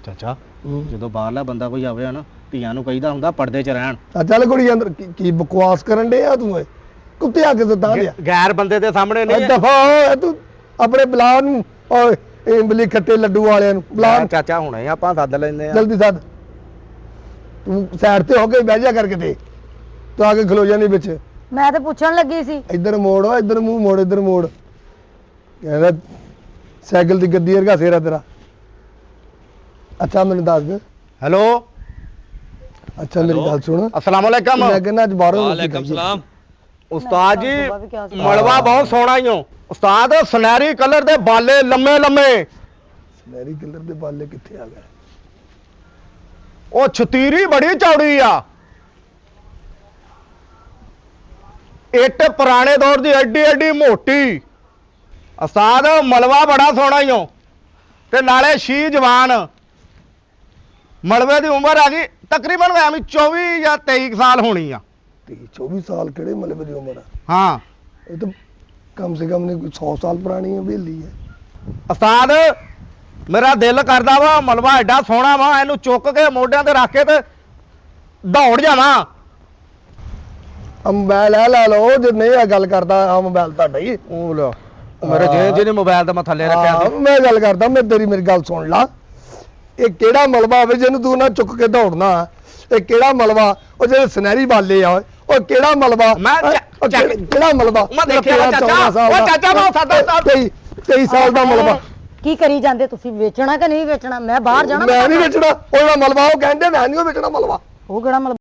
ਚਾਚਾ ਜਦੋਂ ਬਾਹਰਲਾ ਬੰਦਾ ਕੋਈ ਆਵੇ ਨਾ ਧੀਆਂ ਨੂੰ ਕਹੀਦਾ ਹੁੰਦਾ ਪਰਦੇ 'ਚ ਰਹਿਣ। ਚੱਲ ਕੁੜੀ ਅੰਦਰ ਕੀ ਬਕਵਾਸ ਕਰਨ ਡੇ ਆ ਤੂੰ ਓਏ ਕੁੱਤੇ ਆ ਕੇ ਤਾਂ ਦੇ ਗੈਰ ਬੰਦੇ ਦੇ ਸਾਹਮਣੇ ਨਹੀਂ ਦਫਾ ਹੋ ਤੂੰ ਆਪਣੇ ਬਲਾ ਨੂੰ ਓਏ ਇੰਬਲੀ ਖੱਟੇ ਲੱਡੂ ਵਾਲਿਆਂ ਨੂੰ ਬਲਾ ਚਾਚਾ ਹੁਣੇ ਆਪਾਂ ਸੱਦ ਲੈਂਦੇ ਆ ਜਲਦੀ ਸੱਦ ਤੂੰ ਸਾਈਡ ਤੇ ਹੋ ਕੇ ਬਹਿ ਜਾ ਕਰਕੇ ਤੇ ਤੂੰ ਆ ਕੇ ਖਲੋ ਜਾਣੀ ਵਿੱਚ ਮੈਂ ਤਾਂ ਪੁੱਛਣ ਲੱਗੀ ਸੀ ਇੱਧਰ ਮੋੜ ਓ ਇੱਧਰ ਮੂੰਹ ਮੋੜ ਇੱਧਰ ਮੋੜ ਕਹਿੰਦਾ ਸਾਈਕਲ ਦੀ ਗੱਡੀ ਵਰਗਾ ਸੇਰਾ ਤੇਰਾ ਅੱਛਾ ਮੈਨੂੰ ਦੱਸ ਦੇ ਹੈਲੋ ਅੱਛਾ ਮੇਰੀ ਗੱਲ ਸੁਣ अस्सलाम वालेकुम। ਮੈਂ ਕਹਿੰਦਾ ਅੱਜ ਬਾਹਰੋਂ वालेकुम सलाम। उस्ताद जी मलवा बहुत सोहना ही हो उस्ताद सुनहरी कलर दे बाले लम्मे लम्मे ਸੁਨਹਿਰੀ ਕਲਰ ਦੇ ਬਾਲੇ ਕਿੱਥੇ ਆ ਗਏ ਉਹ ਛਤੀਰੀ ਬੜੀ ਚੌੜੀ ਆ ਇੱਟ ਪੁਰਾਣੇ ਦੌਰ ਦੀ ਐਡੀ ਐਡੀ ਮੋਟੀ ਉਸਤਾਦ ਮਲਵਾ ਬੜਾ ਸੋਹਣਾ ਹੀ ਹੋ ਤੇ ਨਾਲੇ ਸ਼ੀ ਜਵਾਨ ਮਲਵੇ ਦੀ ਉਮਰ ਆ ਗਈ ਤਕਰੀਬਨ ਐਵੇਂ 24 ਜਾਂ 23 ਸਾਲ ਹੋਣੀ ਆ 24 ਸਾਲ ਕਿਹੜੇ ਮਲਬੇ ਦੀ ਉਮਰ ਆ ਹਾਂ ਇਹ ਤਾਂ ਕਮ ਸੇ ਕਮ ਨਹੀਂ ਕੋਈ 100 ਸਾਲ ਪੁਰਾਣੀ ਹਵੇਲੀ ਹੈ ਉਸਤਾਦ ਮੇਰਾ ਦਿਲ ਕਰਦਾ ਵਾ ਮਲਵਾ ਐਡਾ ਸੋਹਣਾ ਵਾ ਇਹਨੂੰ ਚੁੱਕ ਕੇ ਮੋਢਿਆਂ ਤੇ ਰੱਖ ਕੇ ਤੇ ਦੌੜ ਜਾਵਾਂ ਮੋਬਾਈਲ ਲੈ ਲਓ ਜੇ ਨਹੀਂ ਆ ਗੱਲ ਕਰਦਾ ਆ ਮੋਬਾਈਲ ਤੁਹਾਡਾ ਹੀ ਉਹ ਲੋ ਮੇਰੇ ਜਿਹਨੇ ਮੋਬਾਈਲ ਤਾਂ ਮੈਂ ਥੱਲੇ ਰੱਖਿਆ ਸੀ ਮੈਂ ਗੱਲ ਕਰਦਾ ਮੈਂ ਮੇਰੀ ਗੱਲ ਸੁਣ ਲਾ ਇਹ ਕਿਹੜਾ ਮਲਬਾ ਹੋਵੇ ਜਿਹਨੂੰ ਤੂੰ ਨਾ ਚੁੱਕ ਕੇ ਦੌੜਨਾ ਇਹ ਕਿਹੜਾ ਮਲਬਾ ਉਹ ਜਿਹੜੇ ਸੁਨਹਿਰੀ ਬਾਲੇ ਆ ਉਹ ਕਿਹੜਾ ਮਲਬਾ ਮੈਂ ਕਿਹੜਾ ਮਲਬਾ ਮੈਂ ਦੇਖਿਆ ਚਾਚਾ ਉਹ ਚਾਚਾ ਮੈਂ ਸਾਦਾ 23 ਸਾਲ ਦਾ ਮਲਬਾ ਕੀ ਕਰੀ ਜਾਂਦੇ ਤੁਸੀਂ ਵੇਚਣਾ ਕਿ ਨਹੀਂ ਵੇਚਣਾ ਮੈਂ ਬਾਹਰ ਜਾਣਾ ਮੈਂ ਨਹੀਂ ਵੇਚਣਾ ਉਹਦਾ ਮਲਬਾ ਉਹ ਕਹਿੰਦੇ ਮੈਂ ਨਹੀਂ ਵੇਚਣਾ ਮਲਬਾ ਉਹ ਕਿਹੜਾ ਮਤਲਬ